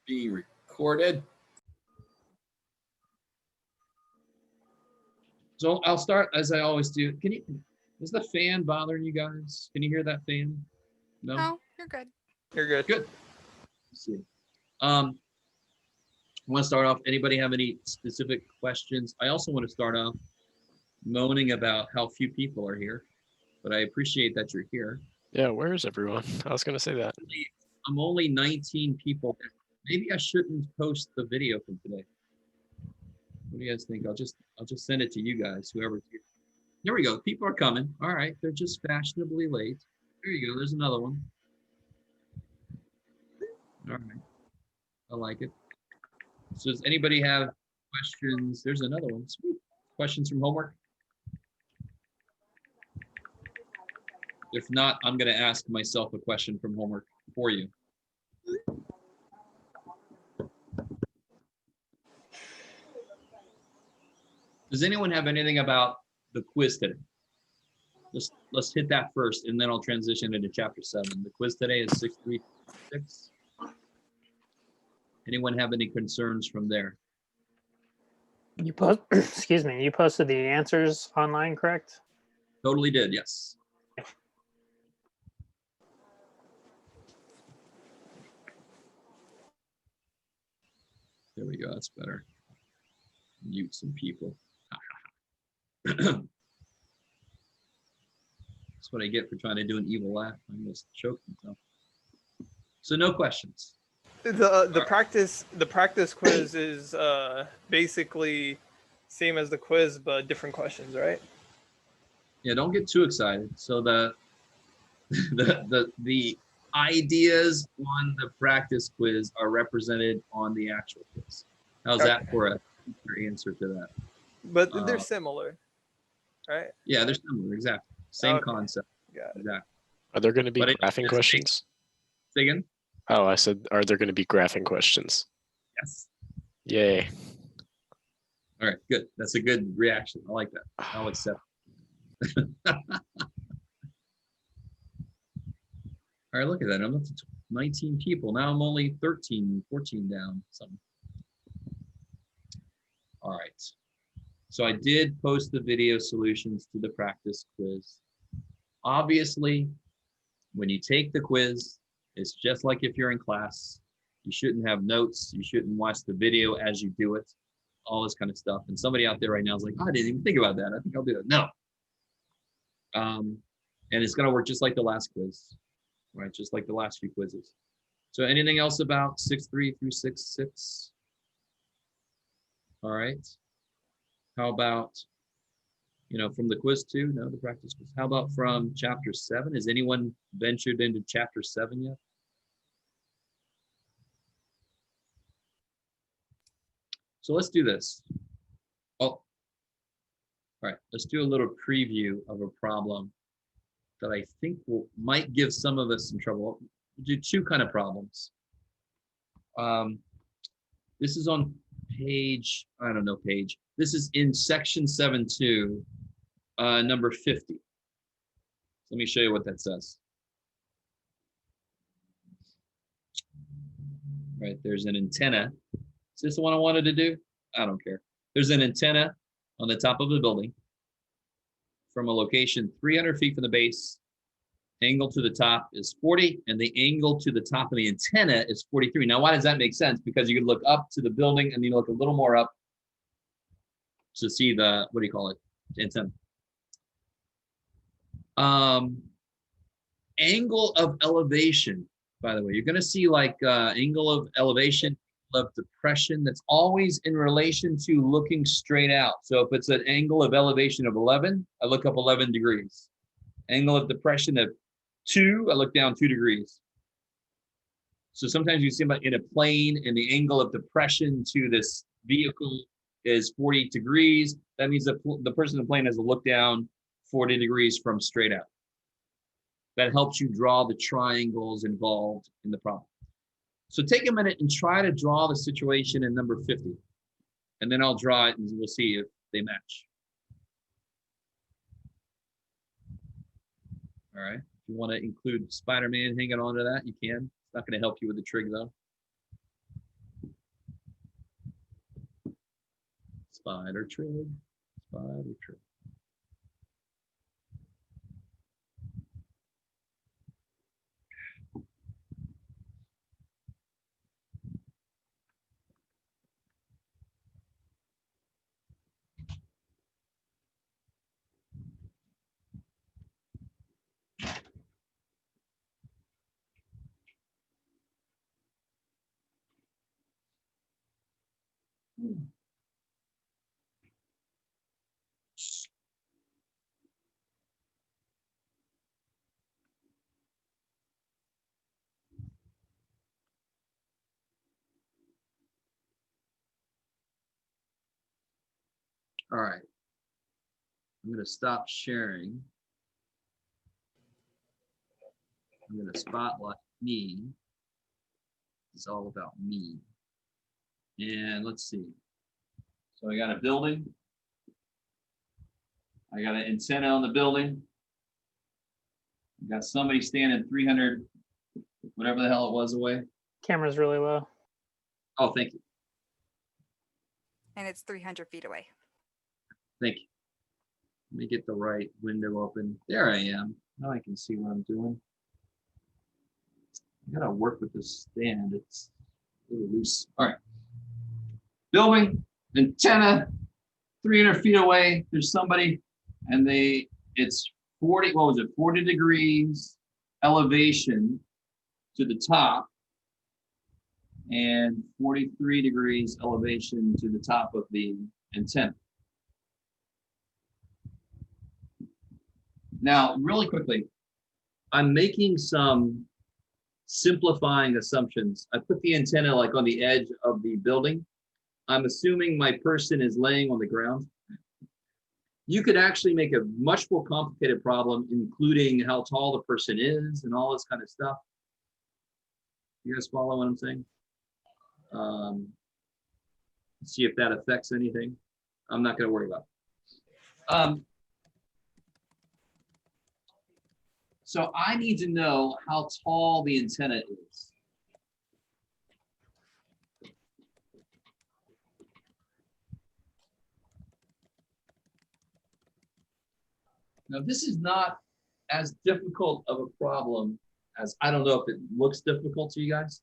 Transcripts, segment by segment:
Being recorded. So I'll start as I always do. Is the fan bothering you guys? Can you hear that fan? No? No, you're good. You're good. Good. Let's see. I want to start off. Anybody have any specific questions? I also want to start off moaning about how few people are here, but I appreciate that you're here. Yeah, where is everyone? I was going to say that. I'm only 19 people. Maybe I shouldn't post the video from today. What do you guys think? I'll just send it to you guys, whoever's here. There we go. People are coming. All right, they're just fashionably late. There you go. There's another one. All right, I like it. So does anybody have questions? There's another one. Sweet. Questions from homework? If not, I'm going to ask myself a question from homework for you. Does anyone have anything about the quiz today? Let's hit that first, and then I'll transition into chapter 7. The quiz today is 636. Anyone have any concerns from there? You post, excuse me, you posted the answers online, correct? Totally did, yes. There we go, that's better. Mute some people. That's what I get for trying to do an evil laugh. I almost choked myself. So no questions. The practice quiz is basically same as the quiz but different questions, right? Yeah, don't get too excited. So the ideas on the practice quiz are represented on the actual quiz. How's that for a answer to that? But they're similar, right? Yeah, they're similar, exactly. Same concept. Got it. Exactly. Are there going to be graphing questions? Say again? Oh, I said, are there going to be graphing questions? Yes. Yay. All right, good. That's a good reaction. I like that. I'll accept it. All right, look at that. I'm up to 19 people. Now I'm only 13, 14 down. Something. All right. So I did post the video solutions to the practice quiz. Obviously, when you take the quiz, it's just like if you're in class. You shouldn't have notes. You shouldn't watch the video as you do it. All this kind of stuff. And somebody out there right now is like, oh, I didn't even think about that. I think I'll do it. No. And it's going to work just like the last quiz, right? Just like the last few quizzes. So anything else about 6.3 through 6.6? All right. How about, from the quiz 2? No, the practice quiz. How about from chapter 7? Has anyone ventured into chapter 7 yet? So let's do this. Oh, all right. Let's do a little preview of a problem that I think might give some of us some trouble. We'll do 2 kind of problems. This is on page, this is in section 7.2, number 50. Let me show you what that says. Right, there's an antenna. Is this the one I wanted to do? I don't care. There's an antenna on the top of the building from a location 300 feet from the base. Angle to the top is 40, and the angle to the top of the antenna is 43. Now, why does that make sense? Because you can look up to the building and you look a little more up to see the, what do you call it, antenna. Angle of elevation, by the way, you're going to see like angle of elevation, of depression, that's always in relation to looking straight out. So if it's an angle of elevation of 11, I look up 11 degrees. Angle of depression of 2, I look down 2 degrees. So sometimes you see them in a plane and the angle of depression to this vehicle is 40 degrees. That means the person in the plane has to look down 40 degrees from straight out. That helps you draw the triangles involved in the problem. So take a minute and try to draw the situation in number 50. And then I'll draw it and we'll see if they match. All right. If you want to include Spider-Man hanging on to that, you can. It's not going to help you with the trig though. Spider trig. Spider trig. All right. I'm going to stop sharing. I'm going to spotlight me. It's all about me. And let's see. So I got a building. I got an antenna on the building. I got somebody standing 300, whatever the hell it was, away. Camera's really low. Oh, thank you. And it's 300 feet away. Thank you. Let me get the right window open. There I am. Now I can see what I'm doing. I gotta work with this stand. It's a little loose. All right. Building, antenna, 300 feet away. There's somebody, and it's 40, what was it? 40 degrees elevation to the top, and 43 degrees elevation to the top of the antenna. Now, really quickly, I'm making some simplifying assumptions. I put the antenna like on the edge of the building. I'm assuming my person is laying on the ground. You could actually make a much more complicated problem, including how tall the person is and all this kind of stuff. You guys follow what I'm saying? See if that affects anything. I'm not going to worry about it. So I need to know how tall the antenna is. Now, this is not as difficult of a problem as, I don't know if it looks difficult to you guys.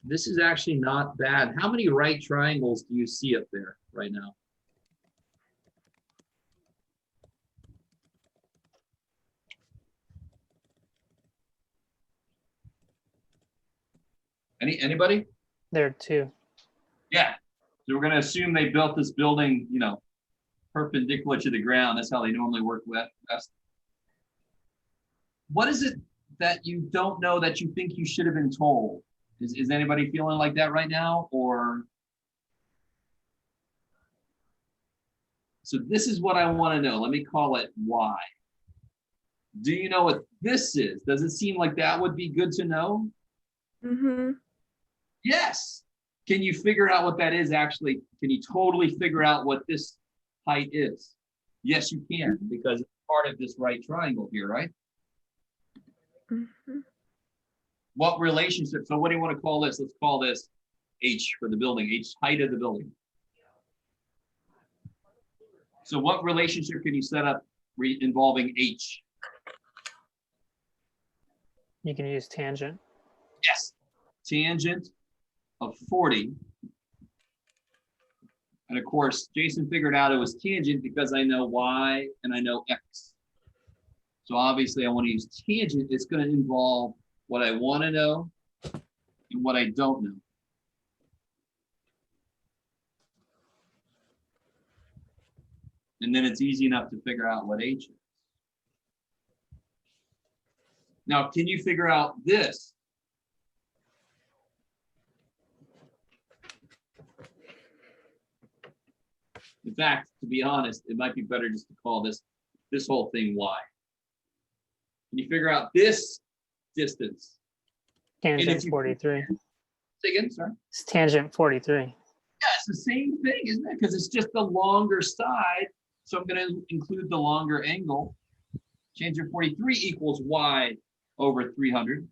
This is actually not bad. How many right triangles do you see up there right now? Anybody? There are two. Yeah. So we're going to assume they built this building, you know, perpendicular to the ground. That's how they normally work best. What is it that you don't know that you think you should have been told? Is anybody feeling like that right now? Or so this is what I want to know. Let me call it why. Do you know what this is? Does it seem like that would be good to know? Mm-hmm. Yes. Can you figure out what that is actually? Can you totally figure out what this height is? Yes, you can, because it's part of this right triangle here, right? Mm-hmm. What relationship? So what do you want to call this? Let's call this H for the building, H height of the building. So what relationship can you set up involving H? You can use tangent. Yes. Tangent of 40. And of course, Jason figured out it was tangent because I know Y and I know X. So obviously I want to use tangent. It's going to involve what I want to know and what I don't know. And then it's easy enough to figure out what H is. Now, can you figure out this? In fact, to be honest, it might be better just to call this whole thing Y. Can you figure out this distance? Tangent 43. Say again, sorry. It's tangent 43. Yeah, it's the same thing, isn't it? Because it's just the longer side. So I'm going to include the longer angle. Tangent 43 equals Y over 300.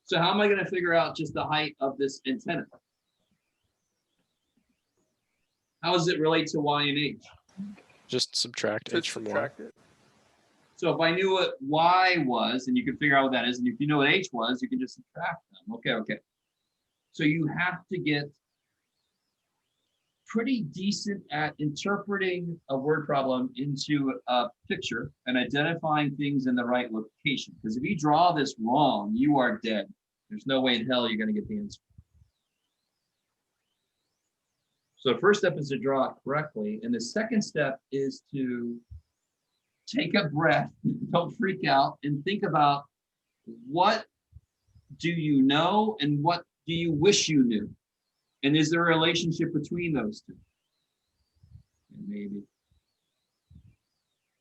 So how am I going to figure out just the height of this antenna? How does it relate to y and h? Just subtract To h from y. subtract it. So if I knew what y was, and you can figure out what that is, and if you know what h was, you can just subtract them. Okay. So you have to get pretty decent at interpreting a word problem into a picture and identifying things in the right location. Because if you draw this wrong, you are dead. There's no way in hell you're going to get the answer. So the first step is to draw it correctly. And the second step is to take a breath, don't freak out, and think about what do you know and what do you wish you knew? And is there a relationship between those two? Maybe.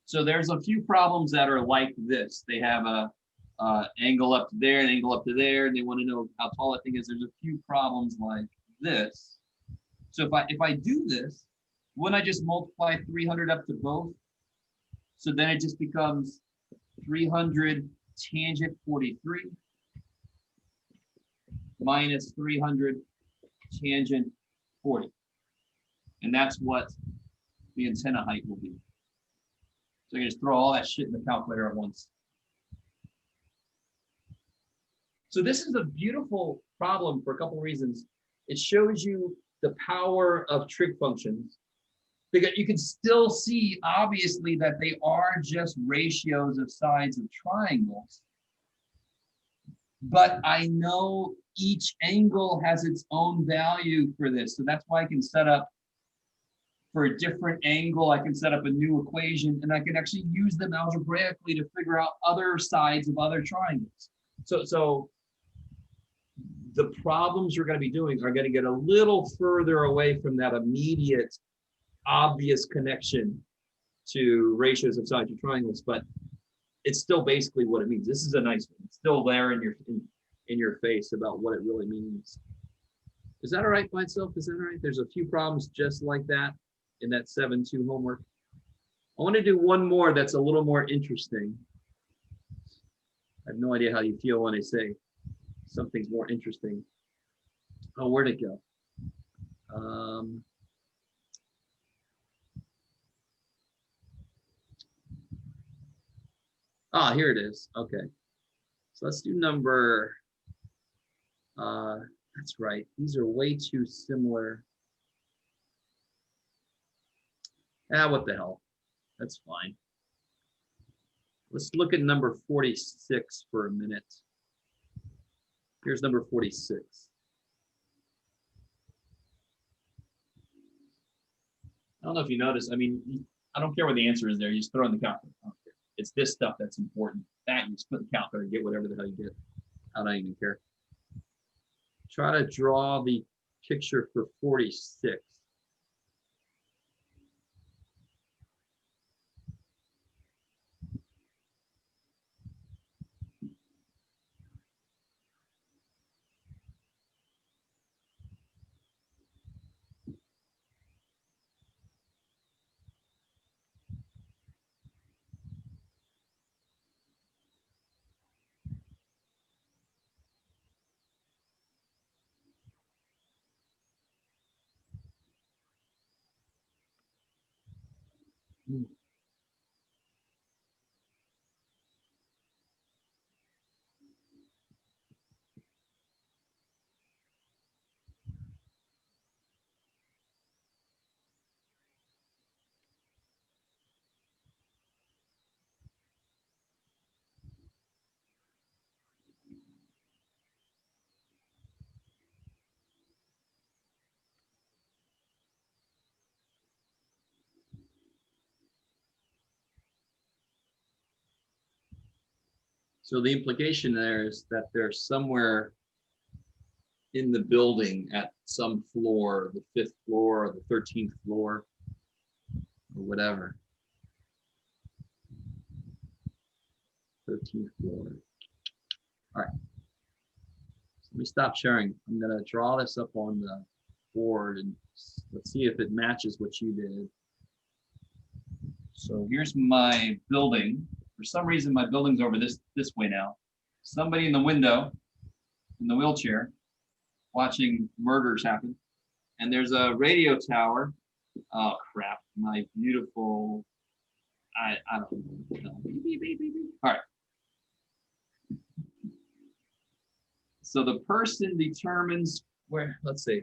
So there's a few problems that are like this. They have a angle up to there, an angle up to there, and they want to know how tall that thing is. There's a few problems like this. So if I do this, wouldn't I just multiply 300 up to both? So then it just becomes 300 tangent 43 minus 300 tangent 40. And that's what the antenna height will be. So you just throw all that shit in the calculator at once. So this is a beautiful problem for a couple of reasons. It shows you the power of trig functions. Because you can still see, obviously, that they are just ratios of sides of triangles. But I know each angle has its own value for this. So that's why I can set up for a different angle. I can set up a new equation, and I can actually use them algebraically to figure out other sides of other triangles. So the problems you're going to be doing are going to get a little further away from that immediate, obvious connection to ratios of sides of triangles, but it's still basically what it means. This is a nice one. It's still there in your face about what it really means. Is that all right by itself? Is that all right? There's a few problems just like that in that 7-2 homework. I want to do one more that's a little more interesting. I have no idea how you feel when I say something's more interesting. Oh, where'd it go? Here it is. Okay. So let's do number, that's right. These are way too similar. What the hell? That's fine. Let's look at number 46 for a minute. Here's number 46. I don't know if you notice. I mean, I don't care what the answer is there. You just throw in the calculator. It's this stuff that's important. That you just put in the calculator and get whatever the hell you get. I don't even care. Try to draw the picture for 46. So the implication there is that they're somewhere in the building at some floor, the 5th floor or the 13th floor or whatever. 13th floor. All right. So let me stop sharing. I'm going to draw this up on the board and let's see if it matches what you did. So here's my building. For some reason, my building's over this way now. Somebody in the window in the wheelchair watching murders happen. And there's a radio tower. Oh crap, my beautiful, I don't know. Beep, beep, beep, beep, beep. All right. So the person determines where, let's see,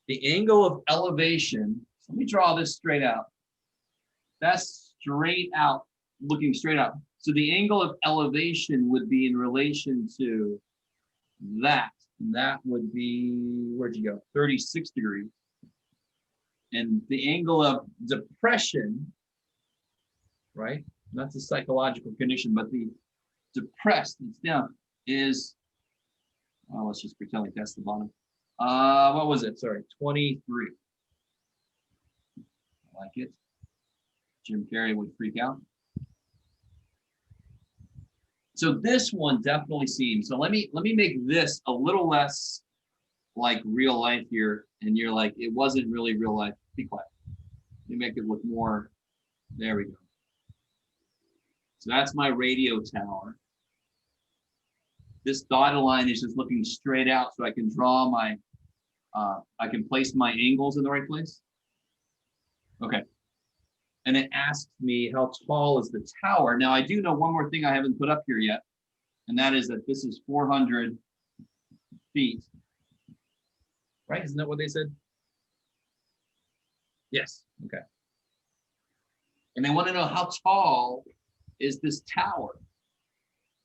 the angle of elevation. So let me draw this straight out. That's straight out, looking straight out. So the angle of elevation would be in relation to that. And that would be, where'd you go? 36 degrees. And the angle of depression, right? That's a psychological condition, but the depressed, it's down, is, well, let's just pretend like that's the bottom. What was it? Sorry, 23. I like it. Jim Carrey would freak out. So this one definitely seems, so let me make this a little less like real life here. And you're like, it wasn't really real life. Be quiet. Let me make it look more, there we go. So that's my radio tower. This dotted line is just looking straight out so I can draw my, I can place my angles in the right place. Okay. And it asks me how tall is the tower. Now I do know one more thing I haven't put up here yet, and that is that this is 400 feet. Right, isn't that what they said? Yes, okay. And they want to know how tall is this tower?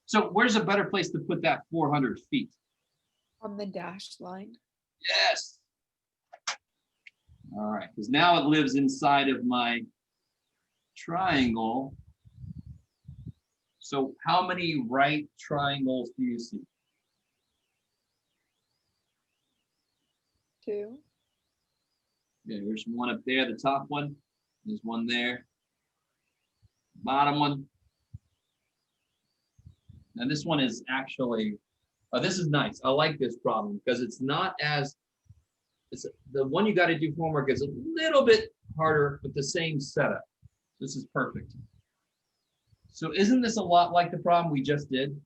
So where's a better place to put that 400 feet? On the dashed line. Yes. All right, because now it lives inside of my triangle. So how many right triangles do you see? 2. Yeah, there's one up there, the top one. There's one there. Bottom one. And this one is actually, this is nice. I like this problem because it's not as, it's the one you got to do homework is a little bit harder, but the same setup. This is perfect. So isn't this a lot like the problem we just did?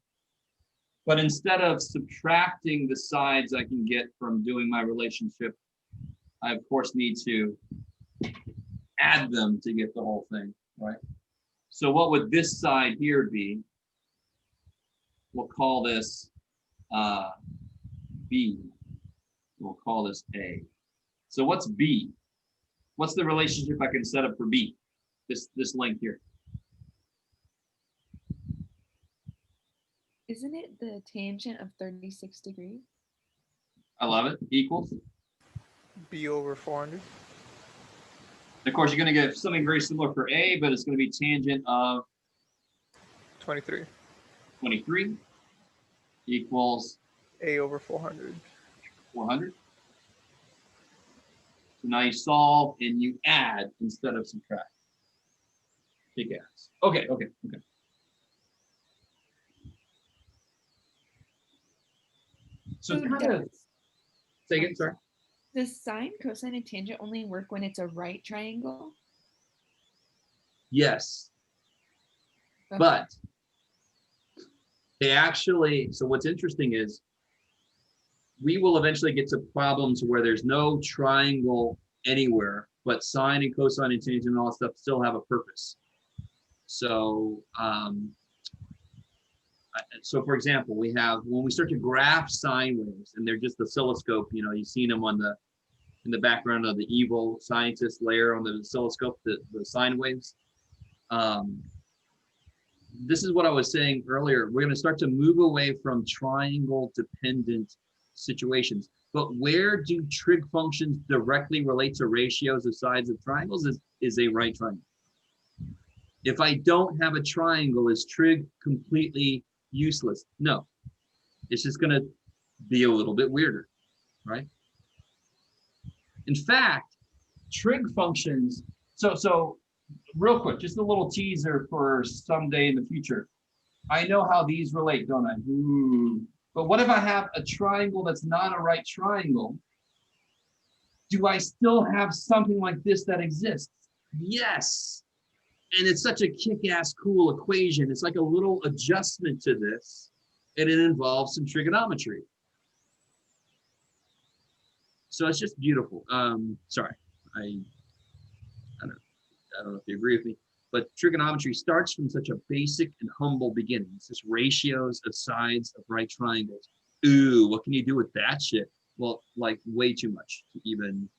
But instead of subtracting the sides I can get from doing my relationship, I of course need to add them to get the whole thing, right? So what would this side here be? We'll call this B. We'll call this A. So what's B? What's the relationship I can set up for B? This length here. Isn't it the tangent of 36 degrees? I love it. Equals. B over 400. Of course, you're going to get something very similar for A, but it's going to be tangent of 23. 23 equals A over 400. 400. So now you solve and you add instead of subtract. Big ass. Okay. So So kind of, say again, sorry. does sine, cosine, and tangent only work when it's a right triangle? Yes, Okay. but they actually, so what's interesting is we will eventually get to problems where there's no triangle anywhere, but sine and cosine and tangent and all that stuff still have a purpose. So, so for example, we have, when we start to graph sine waves, and they're just oscilloscope, you know, you've seen them on the, in the background of the evil scientist layer on the oscilloscope, the sine waves. This is what I was saying earlier. We're going to start to move away from triangle dependent situations. But where do trig functions directly relate to ratios of sides of triangles is a right triangle. If I don't have a triangle, is trig completely useless? No, it's just going to be a little bit weirder, right? In fact, trig functions, so real quick, just a little teaser for someday in the future. I know how these relate, don't I? Ooh. But what if I have a triangle that's not a right triangle? Do I still have something like this that exists? Yes. And it's such a kick-ass cool equation. It's like a little adjustment to this and it involves some trigonometry. So it's just beautiful. Sorry, I don't know if you agree with me, but trigonometry starts from such a basic and humble beginning. It's just ratios of sides of right triangles. Ooh, what can you do with that shit? Well, like way too much to even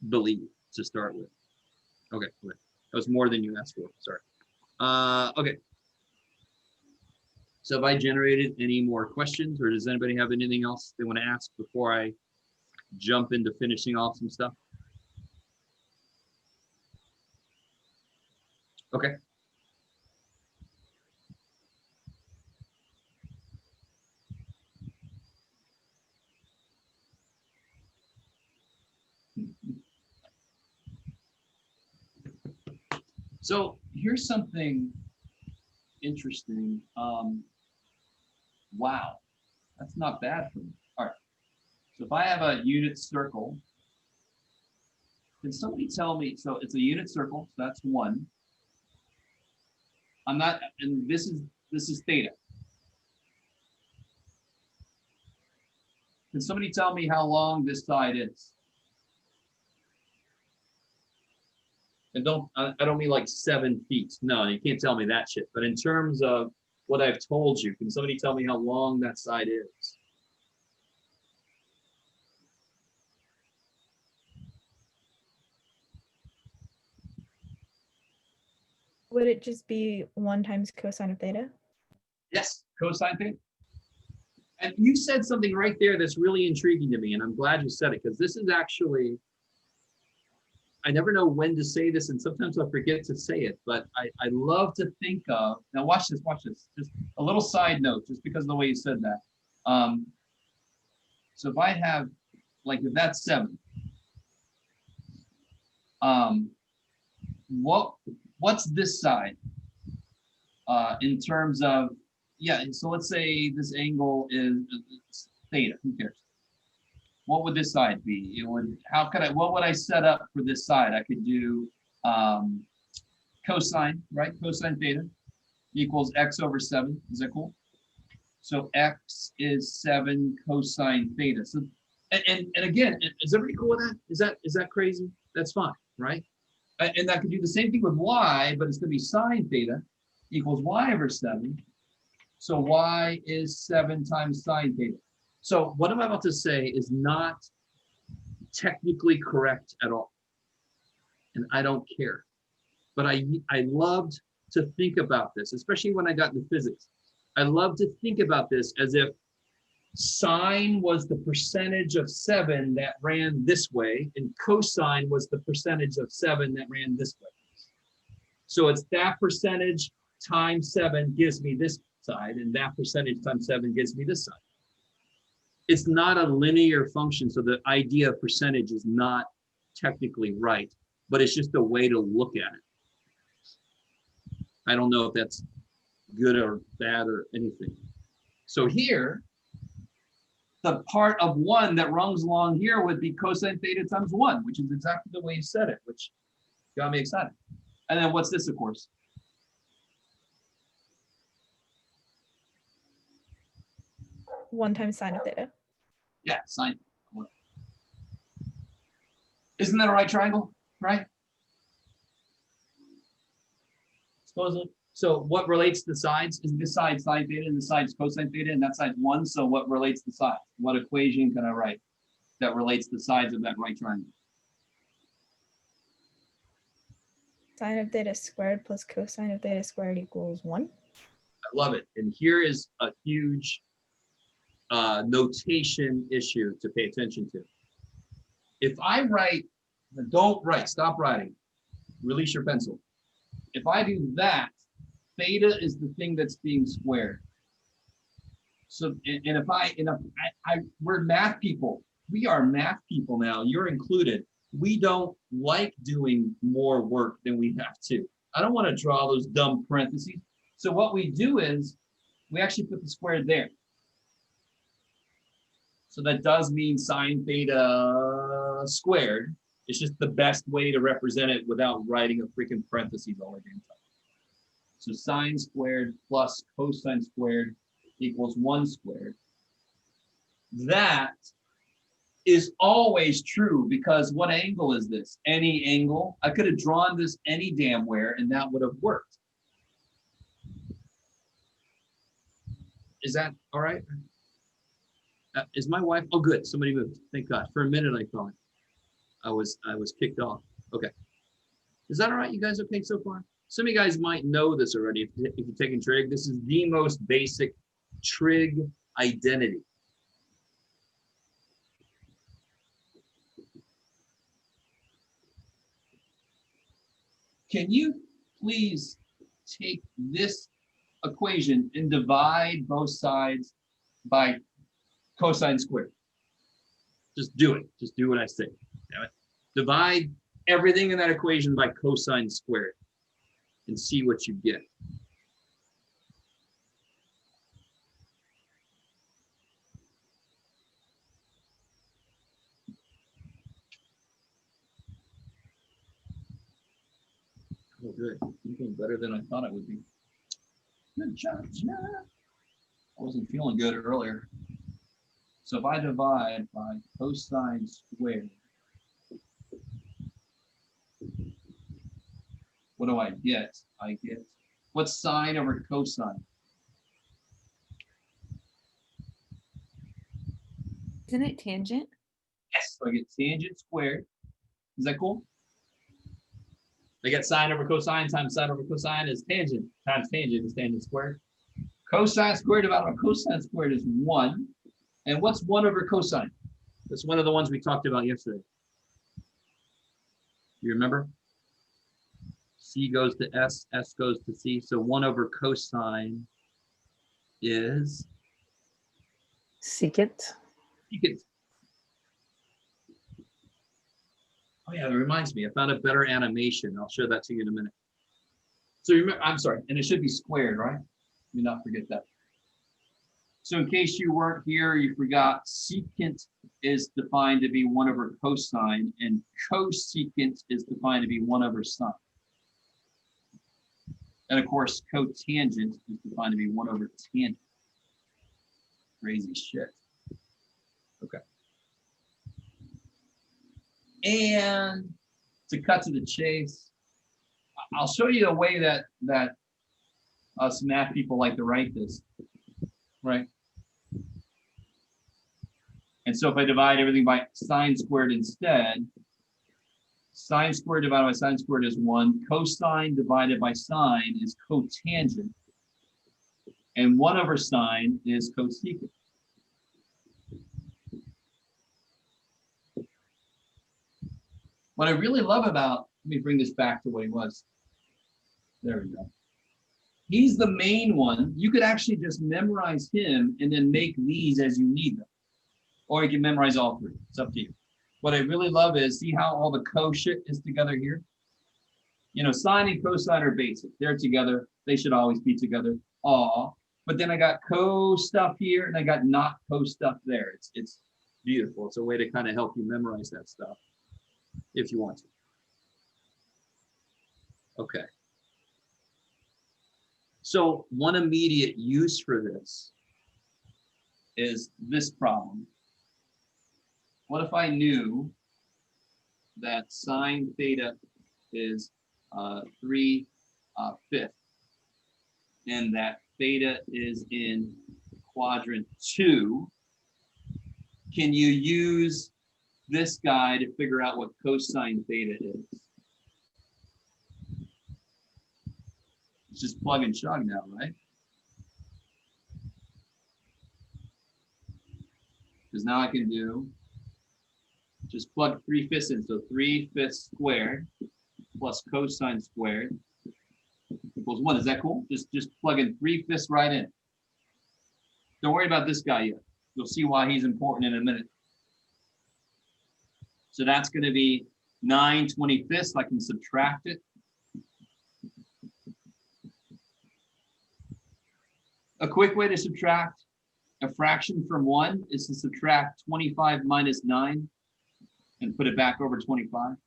believe to start with. Okay, that was more than you asked for. Sorry. Okay. So have I generated any more questions, or does anybody have anything else they want to ask before I jump into finishing off some stuff? Okay. So here's something interesting. Wow, that's not bad for me. All right. So if I have a unit circle, can somebody tell me, so it's a unit circle, so that's 1. I'm not, and this is theta. Can somebody tell me how long this side is? And I don't mean like 7 feet. No, you can't tell me that shit. But in terms of what I've told you, can somebody tell me how long that side is? Would it just be 1 times cosine of theta? Yes, cosine theta. And you said something right there that's really intriguing to me, and I'm glad you said it, because this is actually, I never know when to say this, and sometimes I forget to say it, but I love to think of, now watch this, just a little side note, just because of the way you said that. So if I have, like if that's 7, what's this side in terms of, yeah, so let's say this angle is theta, who cares? What would this side be? It would, what would I set up for this side? I could do cosine, right? Cosine theta equals x over 7. Is that cool? So x is 7 cosine theta. So, and again, is everybody cool with that? Is that crazy? That's fine, right? And I could do the same thing with y, but it's going to be sine theta equals y over 7. So y is 7 times sine theta. So what I'm about to say is not technically correct at all. And I don't care. But I loved to think about this, especially when I got into physics. I love to think about this as if sine was the percentage of 7 that ran this way, and cosine was the percentage of 7 that ran this way. So it's that percentage times 7 gives me this side, and that percentage times 7 gives me this side. It's not a linear function, so the idea of percentage is not technically right, but it's just a way to look at it. I don't know if that's good or bad or anything. So here, the part of 1 that runs along here would be cosine theta times 1, which is exactly the way you said it, which got me excited. And then what's this, of course? One times sine of theta. Yeah, sine. Isn't that a right triangle, right? Supposedly. So what relates the sides? Is this side sine theta and the side's cosine theta and that side's 1? So what relates the sides? What equation can I write that relates the sides of that right triangle? Sine of theta squared plus cosine of theta squared equals 1. I love it. And here is a huge notation issue to pay attention to. If I write, don't write, stop writing, release your pencil. If I do that, theta is the thing that's being squared. So, and we're math people. We are math people now. You're included. We don't like doing more work than we have to. I don't want to draw those dumb parentheses. So what we do is we actually put the square there. So that does mean sine theta squared. It's just the best way to represent it without writing a freaking parentheses all the damn time. So sine squared plus cosine squared equals 1 squared. That is always true because what angle is this? Any angle. I could have drawn this any damn where and that would have worked. Is that all right? Is my wife? Oh, good. Somebody moved. Thank God. For a minute, I thought I was kicked off. Okay. Is that all right? You guys okay so far? Some of you guys might know this already if you're taking trig. This is the most basic trig identity. Can you please take this equation and divide both sides by cosine squared? Just do it. Just do what I say. Damn it. Divide everything in that equation by cosine squared and see what you get. Oh, good. You're doing better than I thought it would be. Good job, Jeff. I wasn't feeling good earlier. So if I divide by cosine squared, what do I get? I get, what's sine over cosine? Isn't it tangent? Yes, so I get tangent squared. Is that cool? I get sine over cosine times sine over cosine is tangent times tangent is tangent squared. Cosine squared divided by cosine squared is 1. And what's 1 over cosine? That's one of the ones we talked about yesterday. You remember? C goes to S, S goes to C. So 1 over cosine is Secant. secant. Oh yeah, that reminds me. I found a better animation. I'll show that to you in a minute. So remember, I'm sorry, and it should be squared, right? Let me not forget that. So in case you weren't here, you forgot secant is defined to be 1 over cosine, and cosecant is defined to be 1 over sine. And of course, cotangent is defined to be 1 over tangent. Crazy shit. Okay. And to cut to the chase, I'll show you a way that us math people like to write this, right? And so if I divide everything by sine squared instead, sine squared divided by sine squared is 1. Cosine divided by sine is cotangent. And 1 over sine is cosecant. What I really love about, let me bring this back to what he was. There we go. He's the main one. You could actually just memorize him and then make these as you need them. Or you can memorize all 3. It's up to you. What I really love is, see how all the co shit is together here? You know, sine and cosine are basic. They're together. They should always be together. Aw. But then I got co stuff here and I got not co stuff there. It's beautiful. It's a way to kind of help you memorize that stuff if you want to. Okay. So one immediate use for this is this problem. What if I knew that sine theta is 3/5 and that theta is in quadrant 2? Can you use this guy to figure out what cosine theta is? It's just plug and chug now, right? Because now I can do, just plug 3/5 in. So 3/5 squared plus cosine squared equals 1. Is that cool? Just plug in 3/5 right in. Don't worry about this guy yet. You'll see why he's important in a minute. So that's going to be 9/25. I can subtract it. A quick way to subtract a fraction from 1 is to subtract 25 minus 9 and put it back over 25,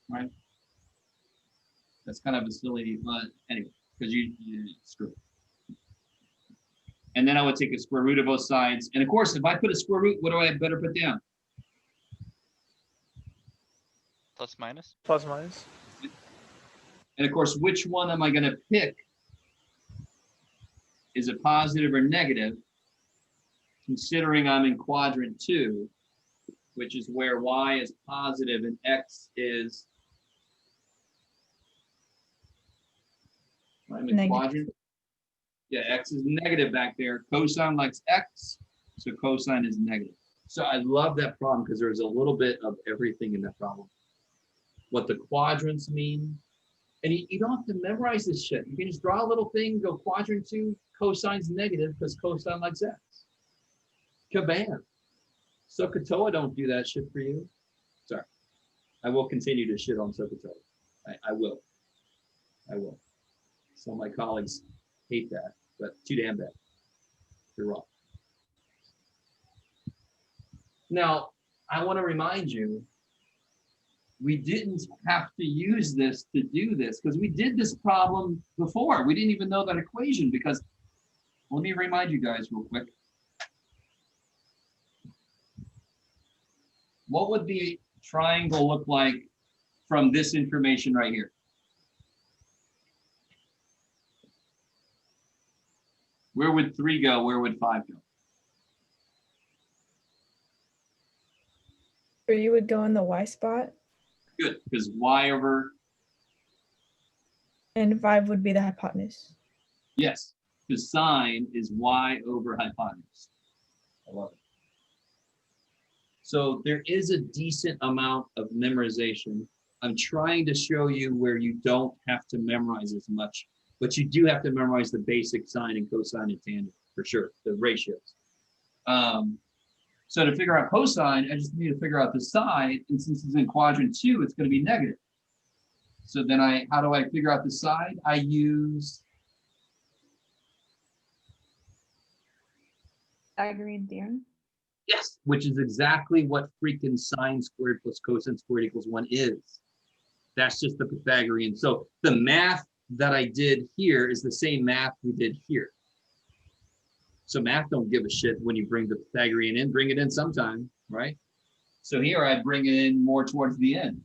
right? That's kind of a silly, but anyway, because you screw it. And then I would take a square root of both sides. And of course, if I put a square root, what do I better put down? Plus minus. Plus minus. And of course, which one am I going to pick? Is it positive or negative? Considering I'm in quadrant 2, which is where y is positive and x is. I'm in Negative. quadrant. Yeah, x is negative back there. Cosine likes x, so cosine is negative. So I love that problem because there's a little bit of everything in that problem. What the quadrants mean. And you don't have to memorize this shit. You can just draw a little thing, go quadrant 2, cosine's negative because cosine likes x. Kabam. SOHCAHTOA don't do that shit for you. Sorry. I will continue to shit on SOHCAHTOA. I will. I will. Some of my colleagues hate that, but too damn bad. You're wrong. Now, I want to remind you, we didn't have to use this to do this because we did this problem before. We didn't even know that equation because, let me remind you guys real quick. What would the triangle look like from this information right here? Where would 3 go? Where would 5 go? 3 would go in the y spot, Good, because y over, and 5 would be the hypotenuse. yes, because sine is y over hypotenuse. I love it. So there is a decent amount of memorization. I'm trying to show you where you don't have to memorize as much, but you do have to memorize the basic sine and cosine and tangent for sure, the ratios. So to figure out cosine, I just need to figure out the side, and since it's in quadrant 2, it's going to be negative. So then how do I figure out the side? I use Pythagorean theorem. yes, which is exactly what freaking sine squared plus cosine squared equals 1 is. That's just the Pythagorean. So the math that I did here is the same math we did here. So math don't give a shit when you bring the Pythagorean in, bring it in sometime, right? So here I bring it in more towards the end.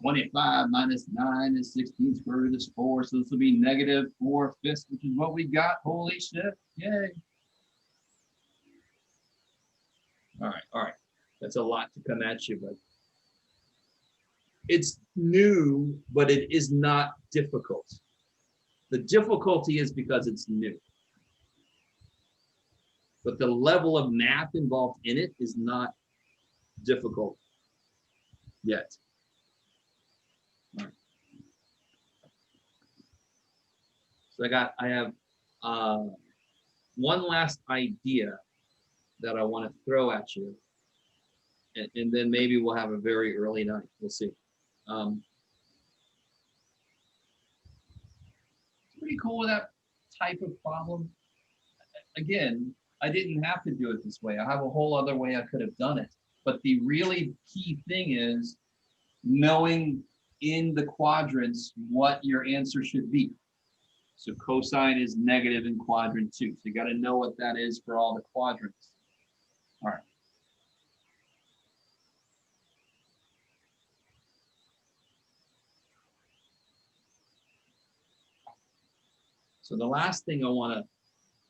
25 minus 9 is 16 square root is 4. So this will be negative 4/5, which is what we got. Holy shit, yay. All right. That's a lot to come at you, but it's new, but it is not difficult. The difficulty is because it's new. But the level of math involved in it is not difficult yet. All right. So I have one last idea that I want to throw at you. And then maybe we'll have a very early night. We'll see. Pretty cool with that type of problem. Again, I didn't have to do it this way. I have a whole other way I could have done it. But the really key thing is knowing in the quadrants what your answer should be. So cosine is negative in quadrant 2. So you got to know what that is for all the quadrants. All right. So the last thing I want to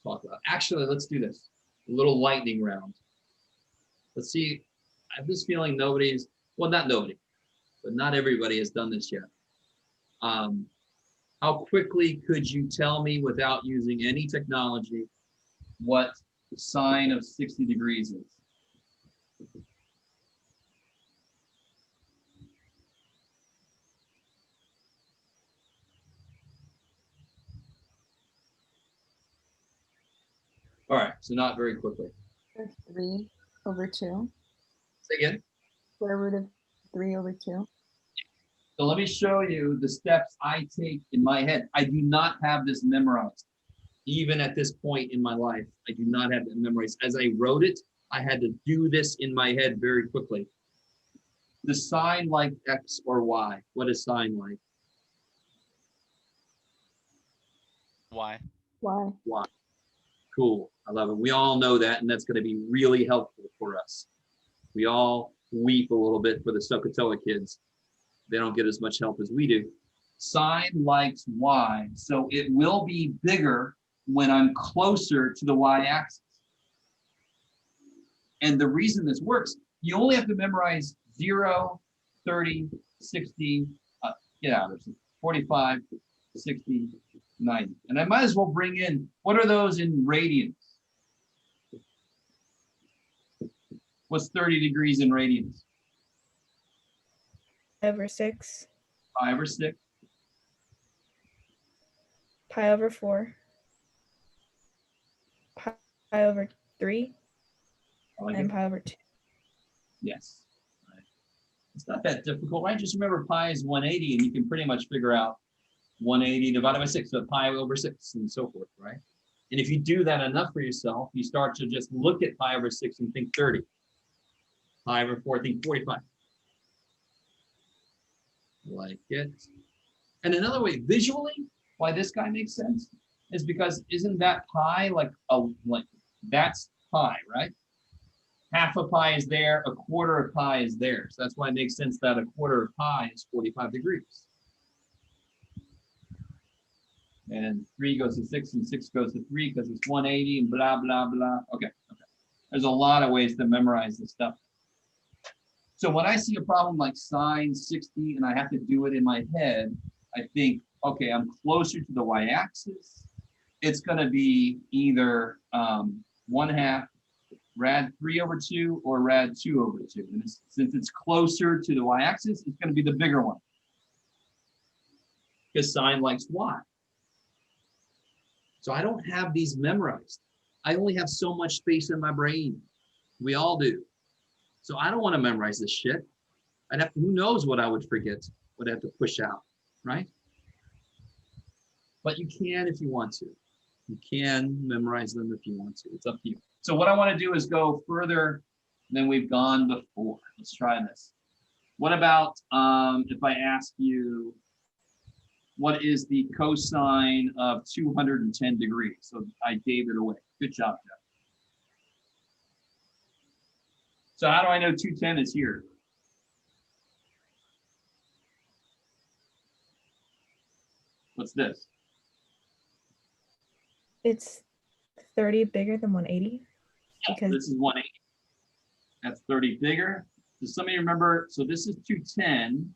talk about, actually, let's do this. A little lightning round. Let's see. I have this feeling nobody's, well, not nobody, but not everybody has done this yet. How quickly could you tell me without using any technology what the sine of 60 degrees is? All right, so not very quickly. 3/2. Say again. Square root of 3/2. So let me show you the steps I take in my head. I do not have this memorized. Even at this point in my life, I do not have it memorized. As I wrote it, I had to do this in my head very quickly. The sine like X or Y. What is sine like? Y. Why? Y. Cool. I love it. We all know that, and that's going to be really helpful for us. We all weep a little bit for the Sokotoa kids. They don't get as much help as we do. Sine likes y, so it will be bigger when I'm closer to the y-axis. And the reason this works, you only have to memorize 0, 30, 60, get out of it, 45, 60, 90. And I might as well bring in, what are those in radians? What's 30 degrees in radians? 5/6, 5 or 6? pi/4, pi/3, I like and it. pi/2. Yes. Right. It's not that difficult, right? Just remember pi is 180, and you can pretty much figure out 180 divided by 6, so pi/6, and so forth, right? And if you do that enough for yourself, you start to just look at pi/6 and think 30. Pi/4, think 45. Like it. And another way, visually, why this guy makes sense is because isn't that pi like that's pi, right? Half a pi is there, a quarter of pi is there. So that's why it makes sense that a quarter of pi is 45 degrees. And 3 goes to 6 and 6 goes to 3 because it's 180 and blah, blah, blah. Okay. There's a lot of ways to memorize this stuff. So when I see a problem like sine 60 and I have to do it in my head, I think, okay, I'm closer to the y-axis. It's going to be either 1/2 rad 3/2 or rad 2/2. And since it's closer to the y-axis, it's going to be the bigger one. Because sine likes y. So I don't have these memorized. I only have so much space in my brain. We all do. So I don't want to memorize this shit. I'd have to, who knows what I would forget, would have to push out, right? But you can if you want to. You can memorize them if you want to. It's up to you. So what I want to do is go further than we've gone before. Let's try this. What about if I ask you, what is the cosine of 210 degrees? So I gave it away. Good job, Jeff. So how do I know 210 is here? What's this? It's 30 bigger than 180 because This is 180. That's 30 bigger. Does somebody remember? So this is 210.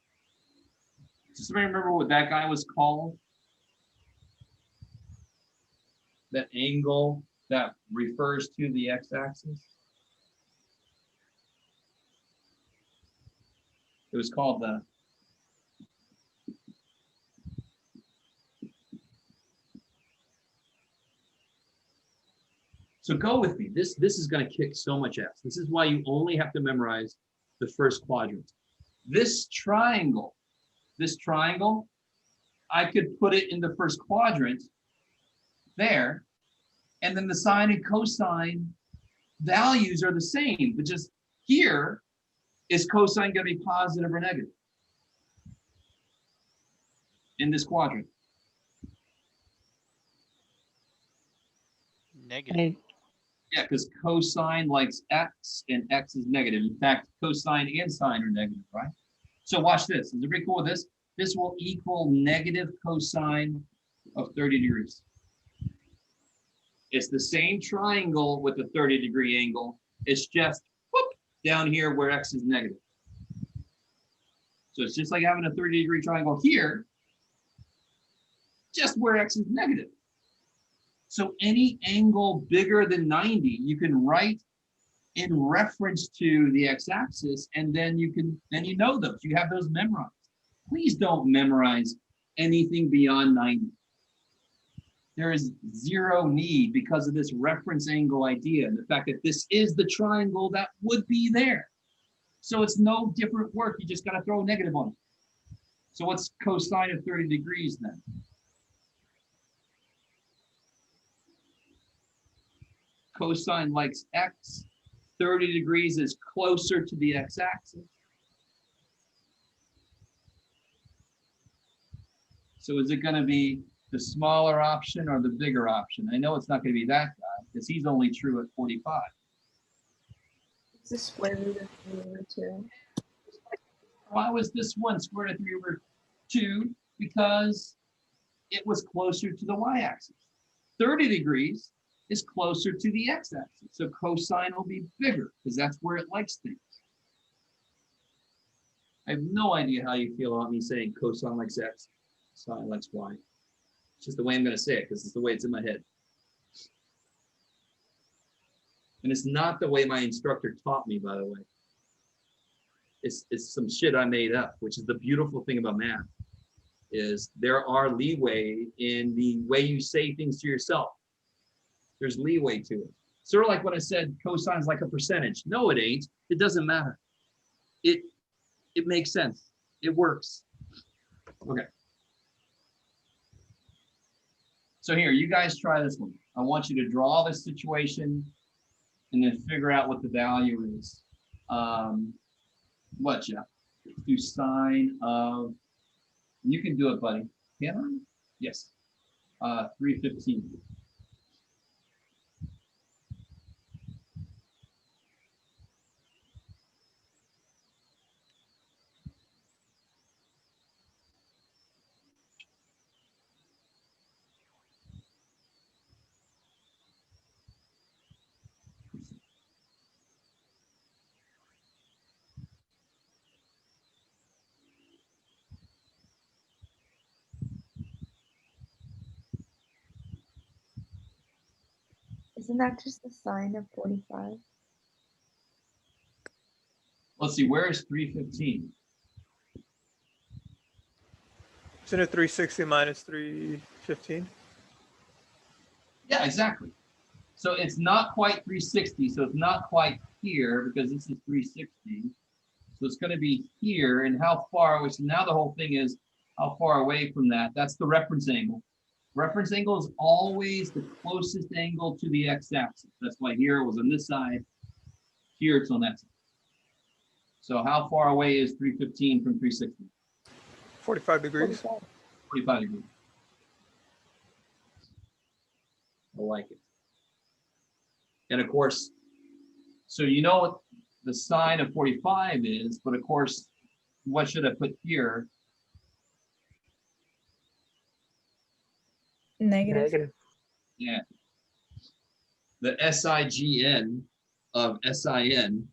Does somebody remember what that guy was called? That angle that refers to the x-axis? It was called the So go with me. This is going to kick so much ass. This is why you only have to memorize the first quadrant. This triangle, I could put it in the first quadrant there, and then the sine and cosine values are the same, but just here is cosine going to be positive or negative in this quadrant? Negative. Yeah, because cosine likes x and x is negative. In fact, cosine and sine are negative, right? So watch this. Is everybody cool with this? This will equal negative cosine of 30 degrees. It's the same triangle with a 30-degree angle. It's just whoop, down here where x is negative. So it's just like having a 30-degree triangle here, just where x is negative. So any angle bigger than 90, you can write in reference to the x-axis, and then you know those. You have those memorized. Please don't memorize anything beyond 90. There is zero need because of this reference angle idea and the fact that this is the triangle that would be there. So it's no different work. You just got to throw a negative on it. So what's cosine of 30 degrees then? Cosine likes x. 30 degrees is closer to the x-axis. So is it going to be the smaller option or the bigger option? I know it's not going to be that guy because he's only true at 45. It's the square root of 3 over 2. Why was this one square root of 3 over 2? Because it was closer to the y-axis. 30 degrees is closer to the x-axis. So cosine will be bigger because that's where it likes things. I have no idea how you feel about me saying cosine likes x, sine likes y. It's just the way I'm going to say it because it's the way it's in my head. And it's not the way my instructor taught me, by the way. It's some shit I made up, which is the beautiful thing about math, is there are leeway in the way you say things to yourself. There's leeway to it. Sort of like when I said cosine is like a percentage. No, it ain't. It doesn't matter. It makes sense. It works. Okay. So here, you guys try this one. I want you to draw this situation and then figure out what the value is. What, Jeff? Let's do sine of, you can do it, buddy. Can I? Yes. 315. Isn't that just the sine of 45? Let's see, where is 315? Isn't it 360 minus 315? Yeah, exactly. So it's not quite 360, so it's not quite here because this is 360. So it's going to be here, and how far away? So now the whole thing is how far away from that. That's the reference angle. Reference angle is always the closest angle to the x-axis. That's why here it was on this side. Here it's on that side. So how far away is 315 from 360? 45 degrees. 45 degrees. I like it. And of course, so you know what the sine of 45 is, but of course, what should I put here? Negative. Negative. Yeah. The SIGN of SIN,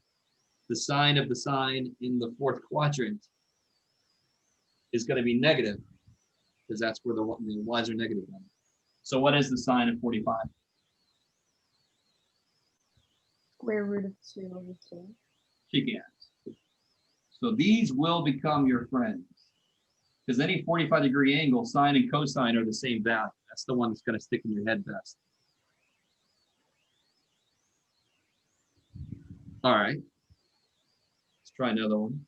the sine of the sine in the fourth quadrant, is going to be negative because that's where the y's are negative. So what is the sine of 45? Square root of 2 over 2. Kick ass. So these will become your friends because any 45-degree angle, sine and cosine are the same value. That's the one that's going to stick in your head best. All right. Let's try another one.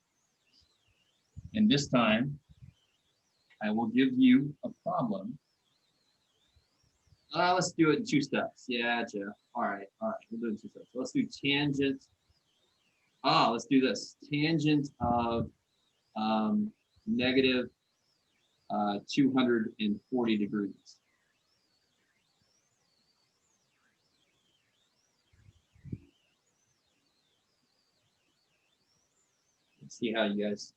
And this time, I will give you a problem. Let's do it in 2 steps. Yeah, Jeff. All right. We'll do it in 2 steps. So let's do tangent. Let's do this. Tangent of negative 240 degrees. Let's see how you guys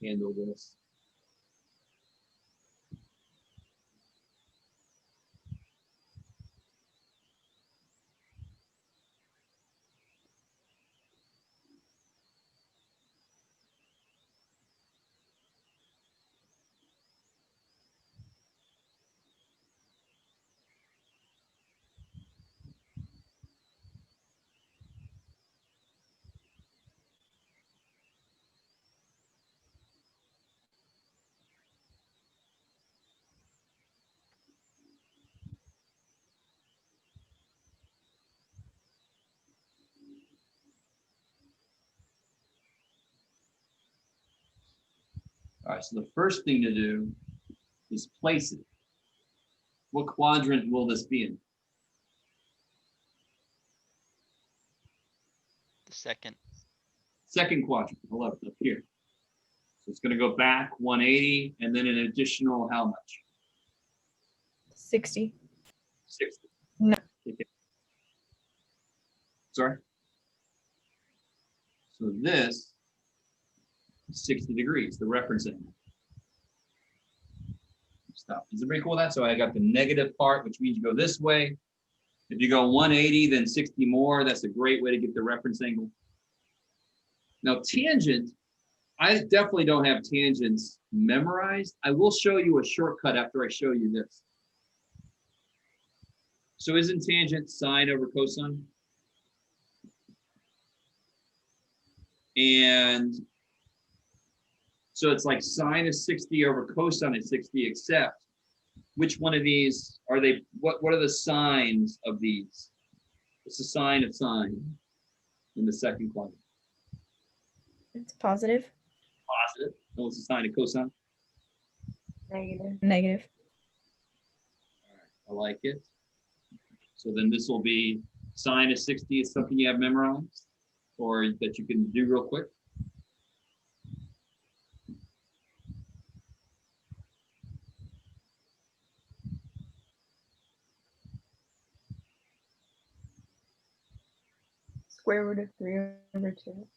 handle this. All right, so the first thing to do is place it. What quadrant will this be in? The second. Second quadrant, up here. So it's going to go back 180 and then an additional how much? 60. 60. No. Okay. Sorry. So this is 60 degrees, the reference angle. Stop. Is everybody cool with that? So I got the negative part, which means you go this way. If you go 180, then 60 more. That's a great way to get the reference angle. Now, tangent, I definitely don't have tangents memorized. I will show you a shortcut after I show you this. So isn't tangent sine over cosine? And so it's like sine is 60 over cosine is 60, except which one of these are they? What are the signs of these? What's the sign of sine in the second quadrant? It's positive. Positive. And what's the sign of cosine? Negative. Negative. I like it. So then this will be sine of 60 is something you have memorized or that you can do real quick. Square root of 3 over 2.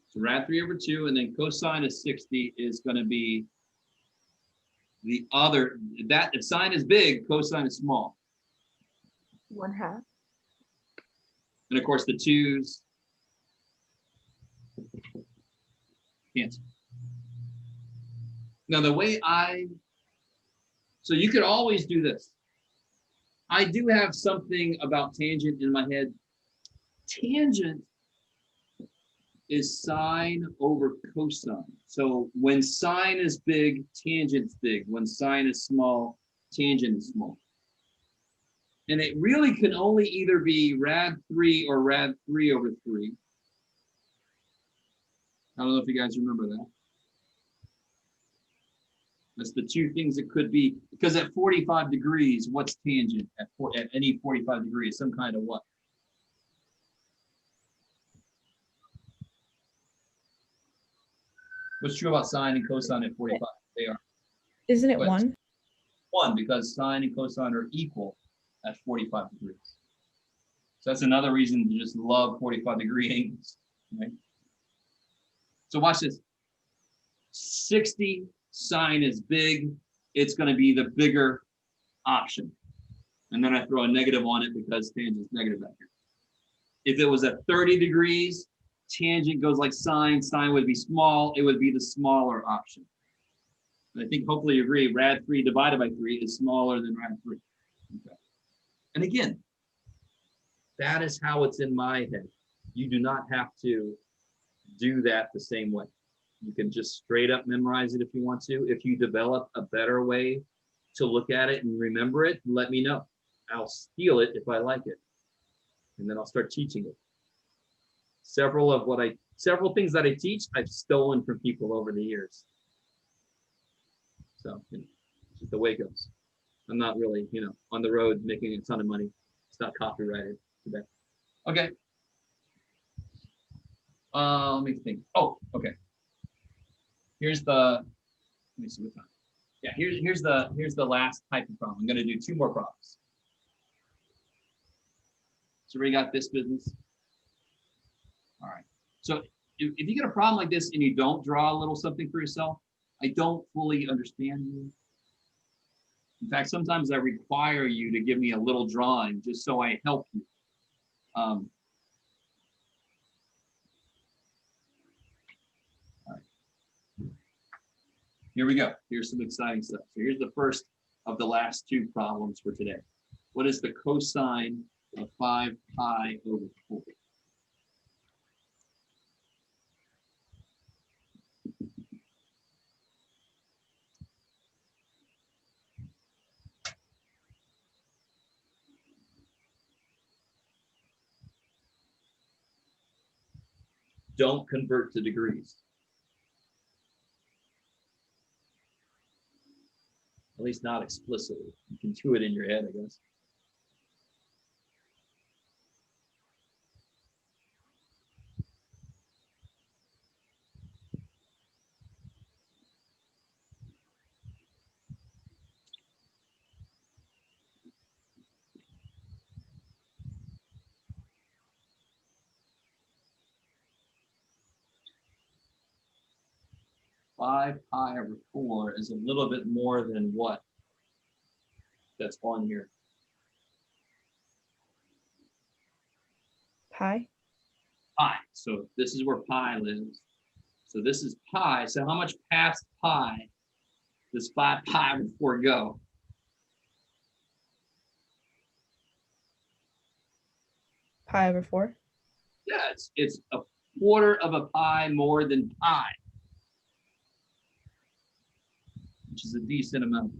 So rad 3 over 2, and then cosine of 60 is going to be the other, that if sine is big, cosine is small. 1/2. And of course the 2's cancel. Now the way so you could always do this. I do have something about tangent in my head. Tangent is sine over cosine. So when sine is big, tangent's big. When sine is small, tangent is small. And it really can only either be rad 3 or rad 3 over 3. I don't know if you guys remember that. That's the two things it could be. Because at 45 degrees, what's tangent at any 45 degrees? Some kind of what? What's true about sine and cosine at 45? They are Isn't it What? 1? 1 because sine and cosine are equal at 45 degrees. So that's another reason to just love 45-degree angles, right? So watch this. 60 sine is big. It's going to be the bigger option. And then I throw a negative on it because tangent's negative back here. If it was at 30 degrees, tangent goes like sine. Sine would be small. It would be the smaller option. And I think hopefully you agree, rad 3 divided by 3 is smaller than rad 3. Okay. And again, that is how it's in my head. You do not have to do that the same way. You can just straight up memorize it if you want to. If you develop a better way to look at it and remember it, let me know. I'll steal it if I like it. And then I'll start teaching it. Several things that I teach, I've stolen from people over the years. So, it's just the way it goes. I'm not really, on the road making a ton of money. It's not copyrighted today. Okay. Let me think. Oh, okay. Let me see what time. Yeah, here's the last type of problem. I'm gonna do 2 more problems. So we got this business. All right. So if you get a problem like this and you don't draw a little something for yourself, I don't fully understand you. In fact, sometimes I require you to give me a little drawing just so I help you. All right. Here we go. Here's some exciting stuff. So here's the first of the last 2 problems for today. What is the cosine of 5 pi over 4? Don't convert to degrees. At least not explicitly. You can do it in your head, I guess. 5 pi over 4 is a little bit more than what? That's on here. Pi. Pi. So this is where pi lives. So this is pi. So how much past pi does 5 pi over 4 go? Pi over 4. Yeah, it's a quarter of a pi more than pi, which is a decent amount.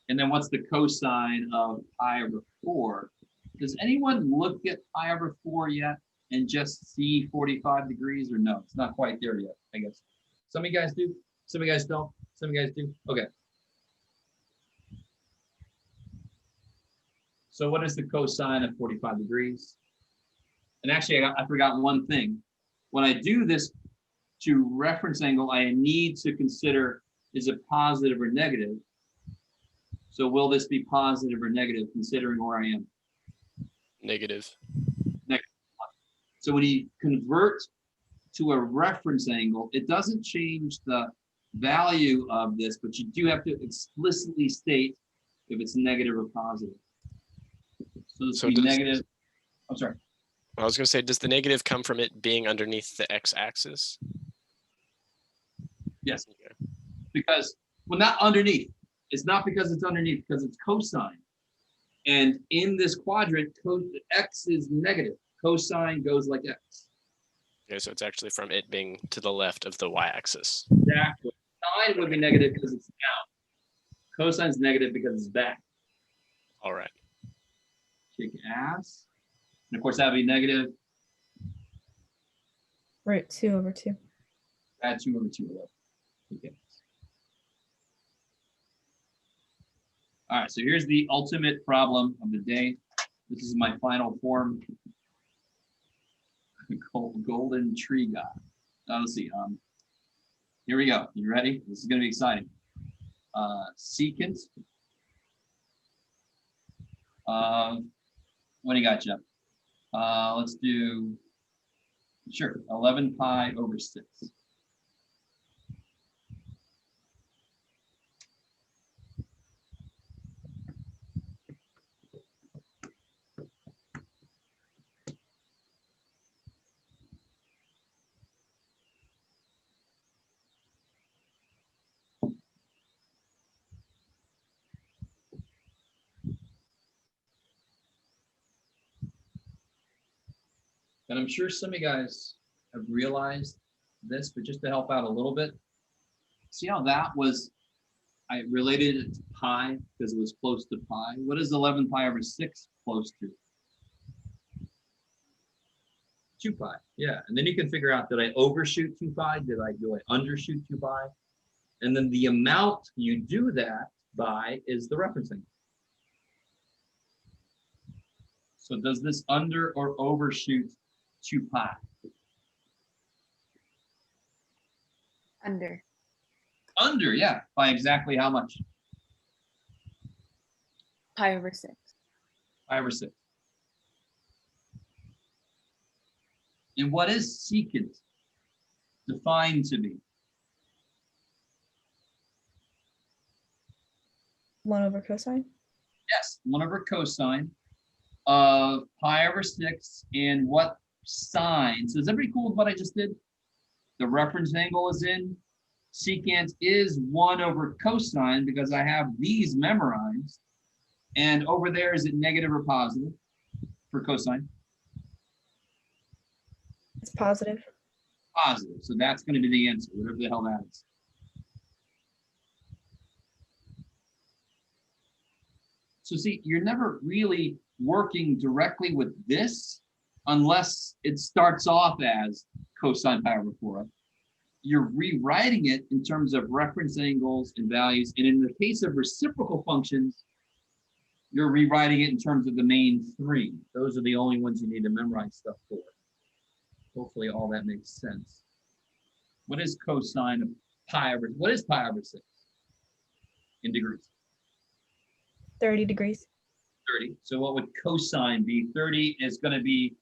And then what's the cosine of pi over 4? Does anyone look at pi over 4 yet and just see 45 degrees, or no? It's not quite there yet, I guess. Some of you guys do, some of you guys don't, some of you guys do. Okay. So what is the cosine of 45 degrees? And actually, I forgot one thing. When I do this to reference angle, I need to consider, is it positive or negative? So will this be positive or negative considering where I am? Negative. So when you convert to a reference angle, it doesn't change the value of this, but you do have to explicitly state if it's negative or positive. So this So would be does- negative. I'm sorry. I was going to say, does the negative come from it being underneath the x-axis? Yes. Okay. Because, well, not underneath. It's not because it's underneath, because it's cosine. And in this quadrant, x is negative. Cosine goes like x. Okay, so it's actually from it being to the left of the y-axis. Exactly. Sine would be negative because it's down. Cosine is negative because it's back. All right. Kick ass. And of course, that would be negative. Root 2 over 2. Add 2 over 2 below. Okay. All right, so here's the ultimate problem of the day. This is my final form. Golden tree guy. Let's see. Here we go. You ready? This is going to be exciting. Secant. What do you got, Jeff? Let's do, sure, 11 pi over 6. And I'm sure some of you guys have realized this, but just to help out a little bit, see how that was, I related it to pi because it was close to pi. What is 11 pi over 6 close to? 2 pi, yeah. And then you can figure out, did I overshoot 2 pi? Do I undershoot 2 pi? And then the amount you do that by is the referencing. So does this under or overshoot 2 pi? Under. Under, yeah, by exactly how much? Pi over 6. 5 or 6. And what is secant defined to be? 1 over cosine. Yes, 1 over cosine of pi over 6. And what sine? So is everybody cool with what I just did? The reference angle is in. Secant is 1 over cosine because I have these memorized. And over there, is it negative or positive for cosine? It's positive. Positive. So that's going to be the answer, whatever the hell that is. So see, you're never really working directly with this unless it starts off as cosine pi over 4. You're rewriting it in terms of reference angles and values. And in the case of reciprocal functions, you're rewriting it in terms of the main 3. Those are the only ones you need to memorize stuff for. Hopefully all that makes sense. What is cosine of pi over, what is pi over 6 in degrees? 30 degrees. 30. So what would cosine be? 30 is going to be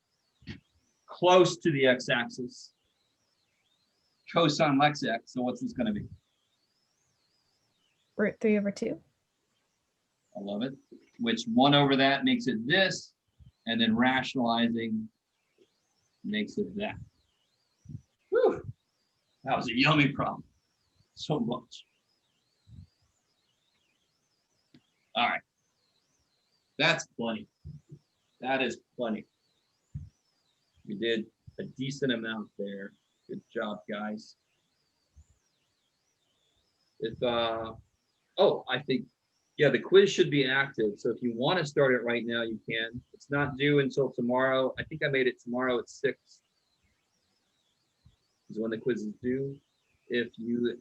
close to the x-axis. cosine Lex X. So what's this going to be? √3/2. I love it. Which 1 over that makes it this, and then rationalizing makes it that. Whew. That was a yummy problem. So much. All right. That's plenty. That is plenty. We did a decent amount there. Good job, guys. If oh, I think, yeah, the quiz should be active. So if you want to start it right now, you can. It's not due until tomorrow. I think I made it tomorrow at 6 is when the quiz is due. If you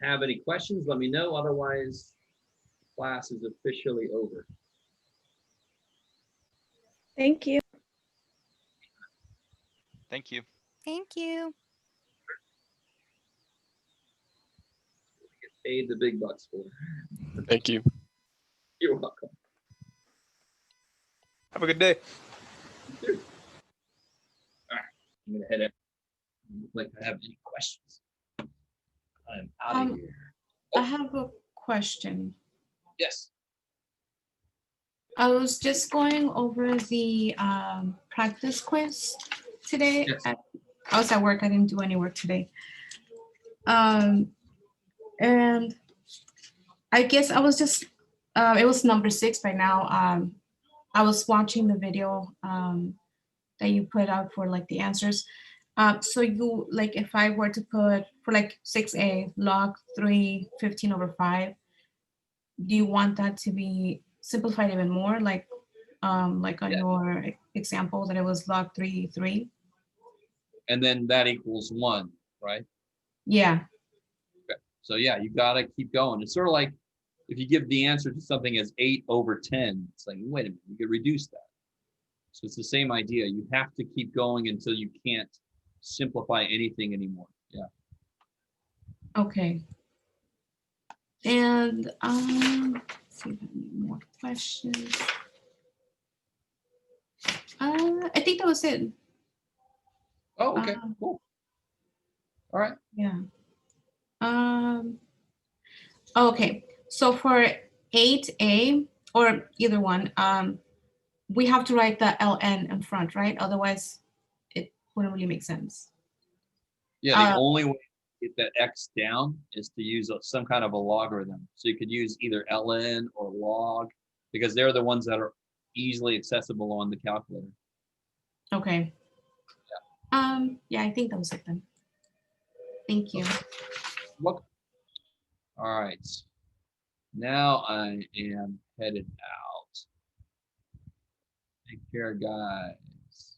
have any questions, let me know. Otherwise, class is officially over. Thank you. Thank you. Thank you. Paid the big bucks for. Thank you. You're welcome. Have a good day. I'm gonna head out. Like I have any questions. I'm out of here. I have a question. Yes. I was just going over the practice quiz today. Yes. I was at work. I didn't do any work today. And I guess I was just, it was number 6 by now. I was watching the video that you put out for like the answers. So you, like if I were to put for like 6A, log 3, 15/5, do you want that to be simplified even more? Like on Yeah. your example that it was log 3, 3? And then that equals 1, right? Yeah. So yeah, you gotta keep going. It's sort of like if you give the answer to something as 8/10, it's like, wait a minute, you could reduce that. So it's the same idea. You have to keep going until you can't simplify anything anymore. Yeah. Okay. And let's see if I have any more questions. I think that was it. Oh, okay, Um, cool. All right. Yeah. Okay. So for 8A or either one, we have to write the ln in front, right? Otherwise, it wouldn't really make sense. Yeah, the only way to get that x down is to use some kind of a logarithm. So you could use either ln or log because they're the ones that are easily accessible on the calculator. Okay. Yeah, I think that was it then. Thank you. Look. All right. Now I am headed out. Take care, guys.